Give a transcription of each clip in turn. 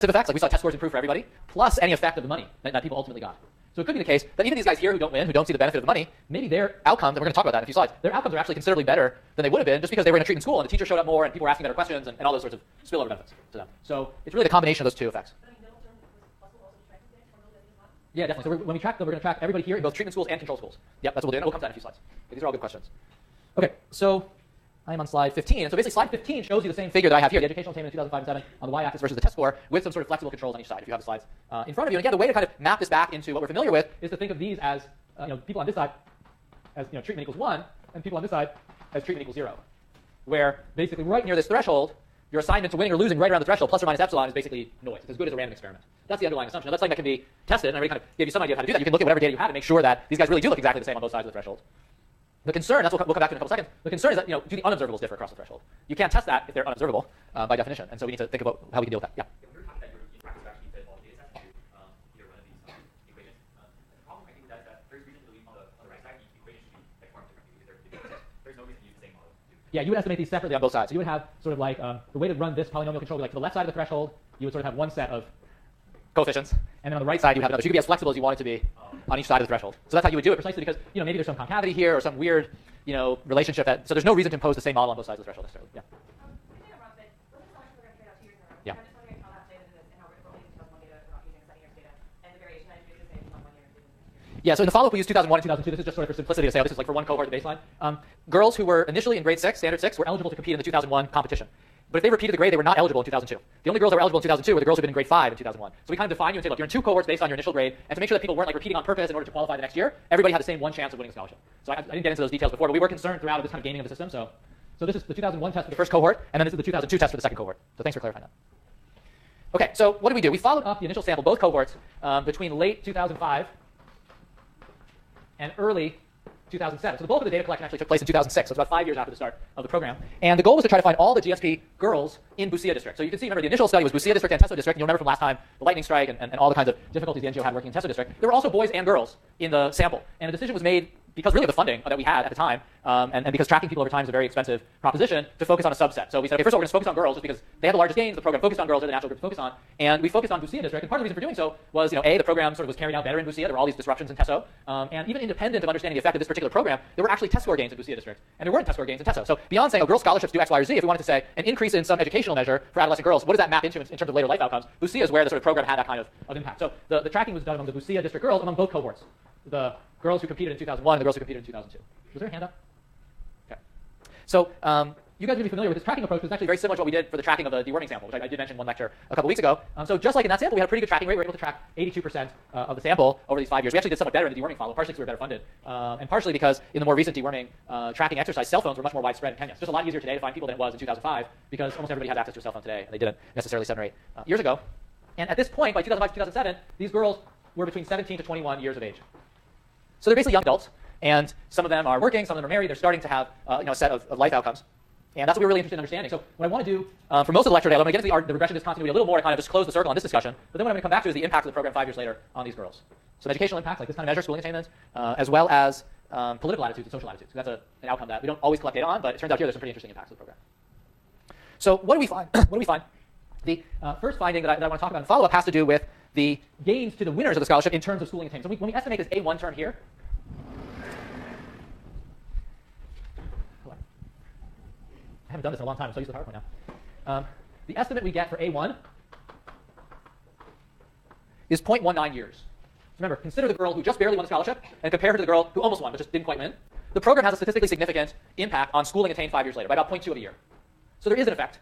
effects, like we saw test scores improve for everybody, plus any effect of the money that people ultimately got. So it could be the case that even these guys here who don't win, who don't see the benefit of the money, maybe their outcomes, and we're going to talk about that in a few slides, their outcomes are actually considerably better than they would have been just because they were in a treatment school and the teacher showed up more and people were asking better questions and all those sorts of spillover benefits to them. So it's really the combination of those two effects. Yeah, definitely. So when we track them, we're going to track everybody here in both treatment schools and control schools. Yep, that's what we'll do. And we'll come to that in a few slides. These are all good questions. Okay, so I'm on slide 15. And so basically slide 15 shows you the same figure that I have here, the educational attainment in 2005 and 2007 on the y-axis versus the test score with some sort of flexible controls on each side if you have the slides in front of you. And again, the way to kind of map this back into what we're familiar with is to think of these as people on this side as treatment equals 1 and people on this side as treatment equals 0, where basically right near this threshold, your assignment to winning or losing right around the threshold plus or minus epsilon is basically noise. It's as good as a random experiment. That's the underlying assumption. Now, that's something that can be tested, and I already kind of gave you some idea of how to do that. You can look at whatever data you have and make sure that these guys really do look exactly the same on both sides of the threshold. The concern, that's what we'll come back to in a couple seconds, the concern is that do the unobservables differ across the threshold? You can't test that if they're unobservable by definition, and so we need to think about how we can deal with that. Yeah? We were talking that you practice actually fit all the data sets into either one of these equations. The problem I think is that there's reason to believe on the right side the equation should be formed differently because there's no reason to use the same model. Yeah, you would estimate these separately on both sides. So you would have sort of like the way to run this polynomial control would be like to the left side of the threshold, you would sort of have one set of coefficients, and then on the right side you would have another. So you could be as flexible as you want it to be on each side of the threshold. So that's how you would do it precisely because maybe there's some concavity here or some weird relationship that, so there's no reason to impose the same model on both sides of the threshold necessarily. Yeah. Yeah. Yeah, so in the follow-up we used 2001 and 2002. This is just sort of for simplicity to say, this is like for one cohort, the baseline. Girls who were initially in grade 6, standard 6, were eligible to compete in the 2001 competition. But if they repeated the grade, they were not eligible in 2002. The only girls that were eligible in 2002 were the girls who had been in grade 5 in 2001. So we kind of define you and say, look, you're in two cohorts based on your initial grade, and to make sure that people weren't like repeating on purpose in order to qualify the next year, everybody had the same one chance of winning a scholarship. So I didn't get into those details before, but we were concerned throughout this kind of gaming of the system. So this is the 2001 test for the first cohort, and then this is the 2002 test for the second cohort. So thanks for clarifying that. Okay, so what did we do? We followed up the initial sample, both cohorts, between late 2005 and early 2007. So the bulk of the data collection actually took place in 2006, so it's about 5 years after the start of the program. And the goal was to try to find all the GSP girls in Busia district. So you can see, remember, the initial study was Busia district and Teso district. And you'll remember from last time the lightning strike and all the kinds of difficulties the NGO had working in Teso district. There were also boys and girls in the sample. And a decision was made because really of the funding that we had at the time, and because tracking people over time is a very expensive proposition, to focus on a subset. So we said, okay, first of all, we're going to focus on girls just because they had the largest gains, the program focused on girls, they're the natural group to focus on. And we focused on Busia district, and part of the reason for doing so was, A, the program sort of was carried out better in Busia, there were all these disruptions in Teso, and even independent of understanding the effect of this particular program, there were actually test score gains in Busia district, and there weren't test score gains in Teso. So beyond saying, girl scholarships do X, Y, or Z, if we wanted to say an increase in some educational measure for adolescent girls, what does that map into in terms of later life outcomes? Busia is where the sort of program had that kind of impact. So the tracking was done among the Busia district girls among both cohorts. The girls who competed in 2001 and the girls who competed in 2002. Was there a hand up? Okay. So you guys may be familiar with this tracking approach, which is actually very similar to what we did for the tracking of the deworming sample, which I did mention in one lecture a couple weeks ago. So just like in that sample, we had a pretty good tracking rate. We were able to track 82% of the sample over these 5 years. We actually did somewhat better in the deworming follow, partially because we were better funded, and partially because in the more recent deworming tracking exercise, cell phones were much more widespread in Kenya. It's just a lot easier today to find people than it was in 2005 because almost everybody has access to a cell phone today, and they didn't necessarily 7 or 8 years ago. And at this point, by 2005 to 2007, these girls were between 17 to 21 years of age. So they're basically young adults, and some of them are working, some of them are married, they're starting to have a set of life outcomes. And that's what we're really interested in understanding. So what I want to do for most of the lecture today, I'm going to get into the regression discontinuity a little more to kind of just close the circle on this discussion, but then what I'm going to come back to is the impact of the program 5 years later on these girls. Some educational impacts, like this kind of measure, schooling attainment, as well as political attitudes and social attitudes. So that's an outcome that we don't always collect data on, but it turns out here there's some pretty interesting impacts of the program. So what do we find? What do we find? The first finding that I want to talk about in follow-up has to do with the gains to the winners of the scholarship in terms of schooling attainment. So when we estimate this A1 term here, I haven't done this in a long time, I'm so used to the PowerPoint now. The estimate we get for A1 is 0.19 years. So remember, consider the girl who just barely won the scholarship and compare her to the girl who almost won but just didn't quite win. The program has a statistically significant impact on schooling attained 5 years later, by about 0.2 of a year. So there is an effect,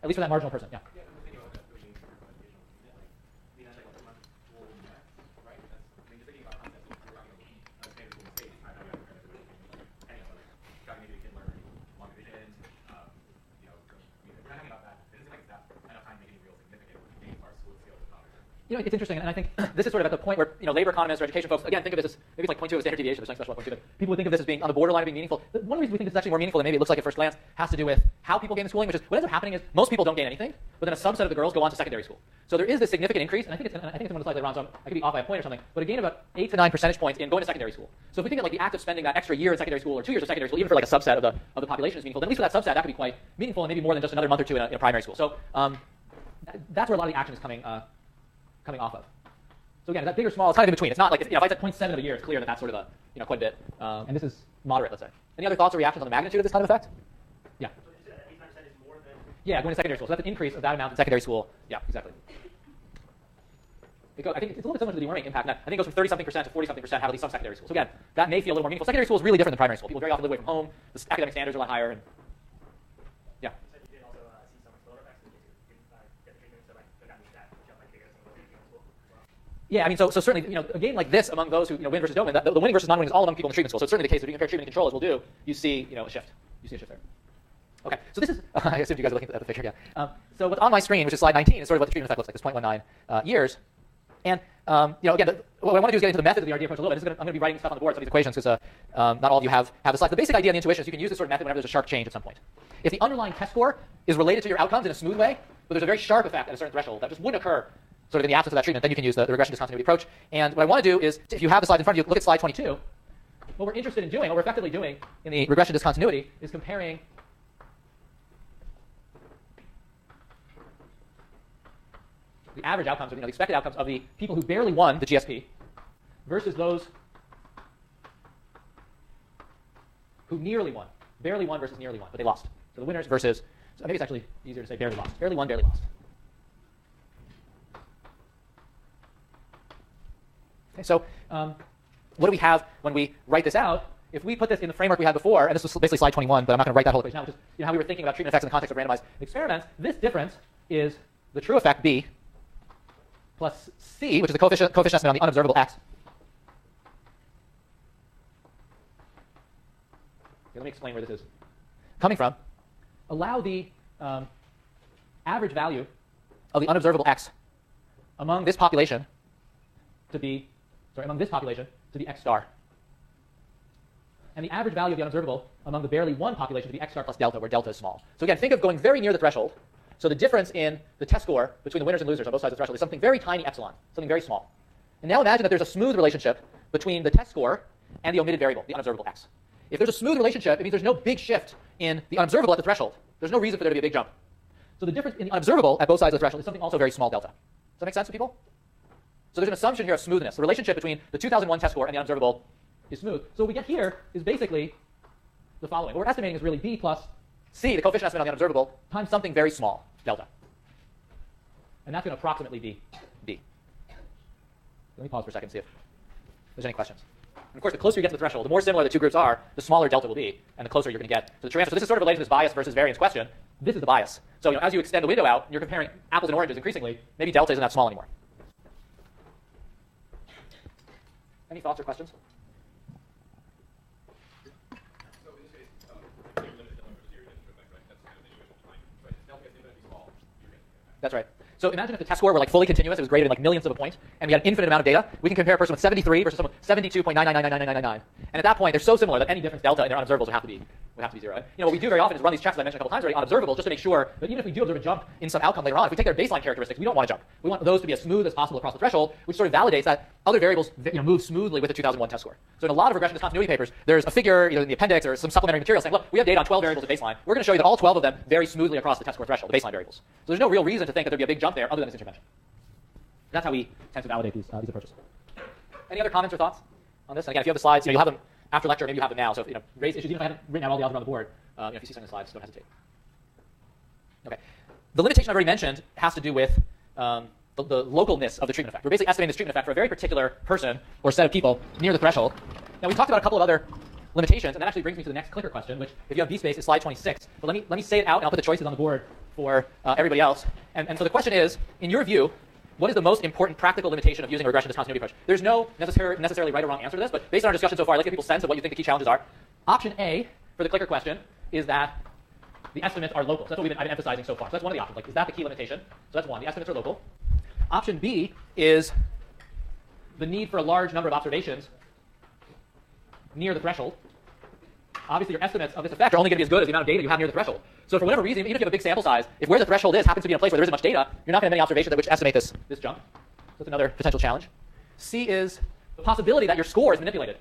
at least for that marginal person. Yeah. It's interesting, and I think this is sort of at the point where labor economists or education folks, again, think of this as maybe it's like 0.2 of standard deviation, there's something special about 0.2, but people would think of this as being on the borderline of being meaningful. But one of the reasons we think this is actually more meaningful than maybe it looks like at first glance has to do with how people gain the schooling, which is what ends up happening is most people don't gain anything, but then a subset of the girls go on to secondary school. So there is this significant increase, and I think it's in one of the slides later on, so I could be off by a point or something, but a gain of about 8 to 9 percentage points in going to secondary school. So if we think that like the act of spending that extra year in secondary school or 2 years of secondary school, even for like a subset of the population is meaningful, then at least for that subset that could be quite meaningful and maybe more than just another month or two in a primary school. So that's where a lot of the action is coming off of. So again, is that big or small? It's kind of in between. It's not like, if I said 0.7 of a year, it's clear that that's sort of quite a bit. And this is moderate, let's say. Any other thoughts or reactions on the magnitude of this kind of effect? Yeah. So you said that 89% is more than... Yeah, going to secondary school. So that's an increase of that amount in secondary school. Yeah, exactly. I think it's a little bit similar to the deworming impact. I think it goes from 30-something% to 40-something% have at least some secondary school. So again, that may feel a little more meaningful. Secondary school is really different than primary school. People very often live away from home. The academic standards are a lot higher. And yeah. You said you did also see some exposure effects in the case you didn't get the treatment, so like that means that jump might be bigger than some of the treatment school as well. Yeah, I mean, so certainly, a game like this among those who win versus don't win, the winning versus non-winning is all among people in the treatment school. So it's certainly the case. If you compare treatment and control, as we'll do, you see a shift. You see a shift there. Okay, so this is, I assume you guys are looking at the picture, yeah. So what's on my screen, which is slide 19, is sort of what the treatment effect looks like, this 0.19 years. And, again, what I want to do is get into the method of the RD approach a little bit. I'm going to be writing stuff on the board, some of these equations, because not all of you have the slides. The basic idea of the intuition is you can use this sort of method whenever there's a sharp change at some point. If the underlying test score is related to your outcomes in a smooth way, but there's a very sharp effect at a certain threshold that just wouldn't occur sort of in the absence of that treatment, then you can use the regression discontinuity approach. And what I want to do is, if you have the slides in front of you, look at slide 22. What we're interested in doing, what we're effectively doing in the regression discontinuity is comparing the average outcomes, or the expected outcomes of the people who barely won the GSP versus those who nearly won. Barely won versus nearly won, but they lost. So the winners versus, so maybe it's actually easier to say barely lost. Barely won, barely lost. Okay, so what do we have when we write this out? If we put this in the framework we had before, and this was basically slide 21, but I'm not going to write that whole equation now, which is how we were thinking about treatment effects in the context of randomized experiments, this difference is the true effect B plus C, which is the coefficient estimate on the unobservable X. Okay, let me explain where this is coming from. Allow the average value of the unobservable X among this population to be, X star. And the average value of the unobservable among the barely won population to be X star plus delta, where delta is small. So again, think of going very near the threshold. So the difference in the test score between the winners and losers on both sides of the threshold is something very tiny epsilon, something very small. And now imagine that there's a smooth relationship between the test score and the omitted variable, the unobservable X. If there's a smooth relationship, it means there's no big shift in the unobservable at the threshold. There's no reason for there to be a big jump. So the difference in the unobservable at both sides of the threshold is something also very small delta. Does that make sense to people? So there's an assumption here of smoothness. The relationship between the 2001 test score and the unobservable is smooth. So what we get here is basically the following. What we're estimating is really B plus C, the coefficient estimate on the unobservable, times something very small, delta. And that's going to approximately be B. Let me pause for a second and see if there's any questions. And of course, the closer you get to the threshold, the more similar the two groups are, the smaller delta will be, and the closer you're going to get to the true answer. So this is sort of related to this bias versus variance question. This is the bias. So as you extend the window out, and you're comparing apples and oranges increasingly, maybe delta isn't that small anymore. Any thoughts or questions? So in this case, you limit the number of series into effect, right? That's kind of the intuition behind it, right? Delta is going to be small. That's right. So imagine if the test score were like fully continuous, it was graded in like millionths of a point, and we had an infinite amount of data. We can compare a person with 73 versus someone with 72.9999999. And at that point, they're so similar that any difference delta in their unobservables would have to be zero. And, what we do very often is run these checks, as I mentioned a couple times already, on observables, just to make sure that even if we do observe a jump in some outcome later on, if we take their baseline characteristics, we don't want to jump. We want those to be as smooth as possible across the threshold, which sort of validates that other variables move smoothly with the 2001 test score. So in a lot of regression discontinuity papers, there's a figure either in the appendix or some supplementary material saying, look, we have data on 12 variables at baseline. We're going to show you that all 12 of them vary smoothly across the test score threshold, the baseline variables. So there's no real reason to think that there'd be a big jump there other than this intervention. That's how we tend to validate these approaches. Any other comments or thoughts on this? And again, if you have the slides, you'll have them after lecture, maybe you have them now. So raise issues, even if I haven't written out all the algebra on the board, if you see some of the slides, don't hesitate. Okay. The limitation I've already mentioned has to do with the localness of the treatment effect. We're basically estimating this treatment effect for a very particular person or set of people near the threshold. Now, we talked about a couple of other limitations, and that actually brings me to the next clicker question, which, if you have V-space, is slide 26. But let me say it out, and I'll put the choices on the board for everybody else. And so the question is, in your view, what is the most important practical limitation of using a regression discontinuity approach? There's no necessarily right or wrong answer to this, but based on our discussion so far, I'd like to get people's sense of what you think the key challenges are. Option A for the clicker question is that the estimates are local. So that's what I've been emphasizing so far. So that's one of the options. Like, is that the key limitation? So that's one. The estimates are local. Option B is the need for a large number of observations near the threshold. Obviously, your estimates of this effect are only going to be as good as the amount of data you have near the threshold. So for whatever reason, even if you have a big sample size, if where the threshold is happens to be in a place where there isn't much data, you're not going to have many observations which estimate this jump. So that's another potential challenge. C is the possibility that your score is manipulated.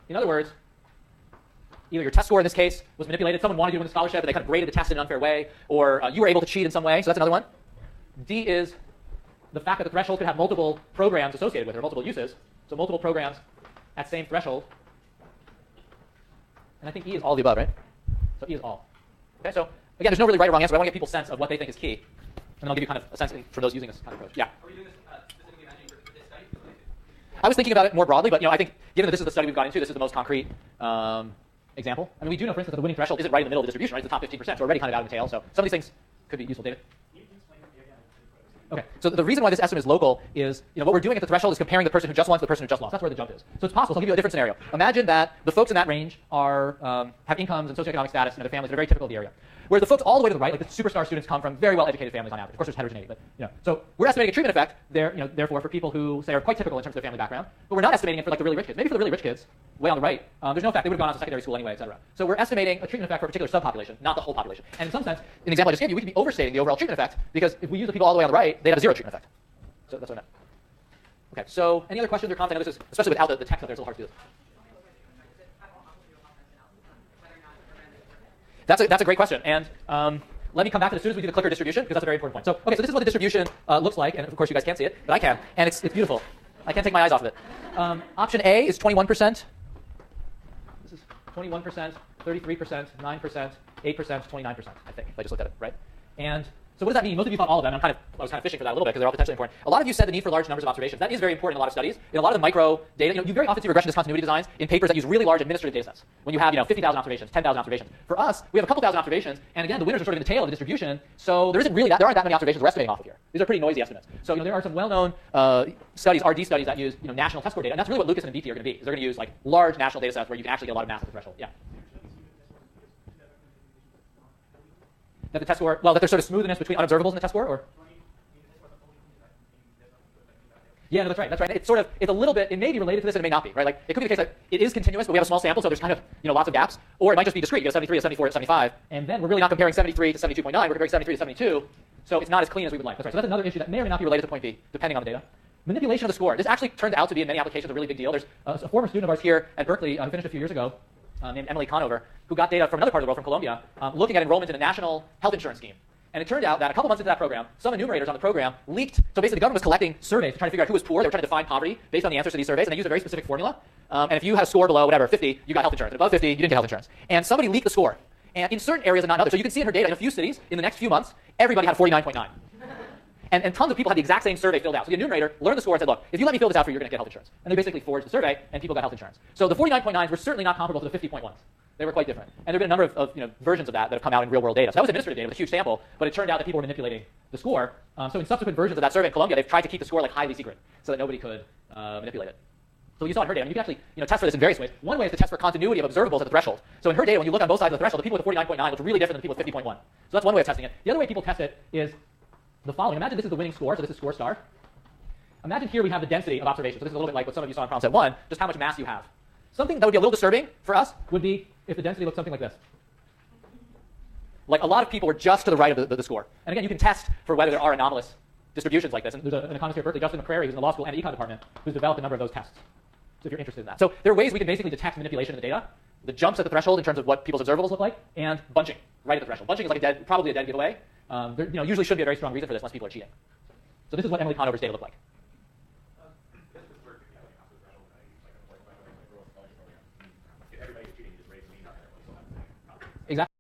In other words, either your test score in this case was manipulated, someone wanted you to win the scholarship, and they kind of graded the test in an unfair way, or you were able to cheat in some way, so that's another one. D is the fact that the threshold could have multiple programs associated with it, or multiple uses, so multiple programs at same threshold. And I think E is all of the above, right? So E is all. Okay, so again, there's no really right or wrong answer, but I want to get people's sense of what they think is key. And then I'll give you kind of a sense for those using this kind of approach. Yeah? Are we doing this specifically imagining for this study? I was thinking about it more broadly, but I think given that this is the study we've gone into, this is the most concrete example. I mean, we do know, for instance, that the winning threshold isn't right in the middle of the distribution, right? It's the top 15%, so we're already kind of out of the tail. So some of these things could be useful, David. Okay, so the reason why this estimate is local is, what we're doing at the threshold is comparing the person who just won to the person who just lost. That's where the jump is. So it's possible. So I'll give you a different scenario. Imagine that the folks in that range are have incomes and socioeconomic status, the families that are very typical of the area. Where the folks all the way to the right, like the superstar students, come from very well-educated families on average. Of course, there's heterogeneity, but so we're estimating a treatment effect there, therefore for people who say are quite typical in terms of their family background. But we're not estimating it for like the really rich kids. Maybe for the really rich kids, way on the right, there's no effect. They would have gone on to secondary school anyway, et cetera. So we're estimating a treatment effect for a particular subpopulation, not the whole population. And in some sense, in the example I just gave you, we could be overstating the overall treatment effect because if we use the people all the way on the right, they'd have a zero treatment effect. So that's what I meant. Okay. So any other questions or comments? I know this is, especially without the text up there, it's a little hard to do this. That's a great question. And let me come back to it as soon as we do the clicker distribution, because that's a very important point. So, okay, so this is what the distribution looks like, and of course you guys can't see it, but I can, and it's beautiful. I can't take my eyes off of it. Option A is 21%. This is 21%, 33%, 9%, 8%, 29%, I think, if I just looked at it, right? And so what does that mean? Most of you thought all of them. I was kind of fishing for that a little bit because they're all potentially important. A lot of you said the need for large numbers of observations. That is very important in a lot of studies. In a lot of the micro data, you very often see regression discontinuity designs in papers that use really large administrative data sets. When you have 50,000 observations, 10,000 observations. For us, we have a couple thousand observations, and again, the winners are sort of in the tail of the distribution. So there aren't that many observations we're estimating off of here. These are pretty noisy estimates. So there are some well-known studies, RD studies that use national test score data, and that's really what Lucas and BT are going to be. Is they're going to use like large national data sets where you can actually get a lot of mass at the threshold. Yeah. That the test score, that there's sort of smoothness between unobservables in the test score, or? Yeah, no, that's right. It's a little bit, it may be related to this and it may not be, right? Like, it could be the case that it is continuous, but we have a small sample, so there's kind of, lots of gaps. Or it might just be discrete. You have 73 to 74 to 75, and then we're really not comparing 73 to 72.9, we're comparing 73 to 72, so it's not as clean as we would like. That's right. So that's another issue that may or may not be related to point B, depending on the data. Manipulation of the score. This actually turned out to be, in many applications, a really big deal. There's a former student of ours here at Berkeley who finished a few years ago, named Emily Conover, who got data from another part of the world, from Colombia, looking at enrollment in a national health insurance scheme. And it turned out that a couple months into that program, some enumerators on the program leaked. So basically, the government was collecting surveys to try to figure out who was poor. They were trying to define poverty based on the answers to these surveys, and they used a very specific formula. And if you had a score below, 50, you got health insurance. And above 50, you didn't get health insurance. And somebody leaked the score. And in certain areas and not in others. So you can see in her data, in a few cities, in the next few months, everybody had a 49.9. And tons of people had the exact same survey filled out. So the enumerator learned the score and said, look, if you let me fill this out for you, you're going to get health insurance. And they basically forged the survey, and people got health insurance. So the 49.9s were certainly not comparable to the 50.1s. They were quite different. And there have been a number of versions of that have come out in real-world data. So that was administrative data with a huge sample, but it turned out that people were manipulating the score. So in subsequent versions of that survey in Colombia, they've tried to keep the score like highly secret so that nobody could manipulate it. So you saw in her data, you can actually test for this in various ways. One way is to test for continuity of observables at the threshold. So in her data, when you look on both sides of the threshold, the people with 49.9 look really different than the people with 50.1. So that's one way of testing it. The other way people test it is the following. Imagine this is the winning score, so this is score star. Imagine here we have the density of observations. So this is a little bit like what some of you saw in problem set 1, just how much mass you have. Something that would be a little disturbing for us would be if the density looked something like this. Like a lot of people were just to the right of the score. And again, you can test for whether there are anomalous distributions like this. And there's an economist here at Berkeley, Justin McCrary, who's in the law school and econ department, who's developed a number of those tests. So if you're interested in that. So there are ways we can basically detect manipulation in the data, the jumps at the threshold in terms of what people's observables look like, and bunching right at the threshold. Bunching is like probably a dead giveaway. There usually should be a very strong reason for this unless people are cheating. So this is what Emily Conover's data looked like. Exactly.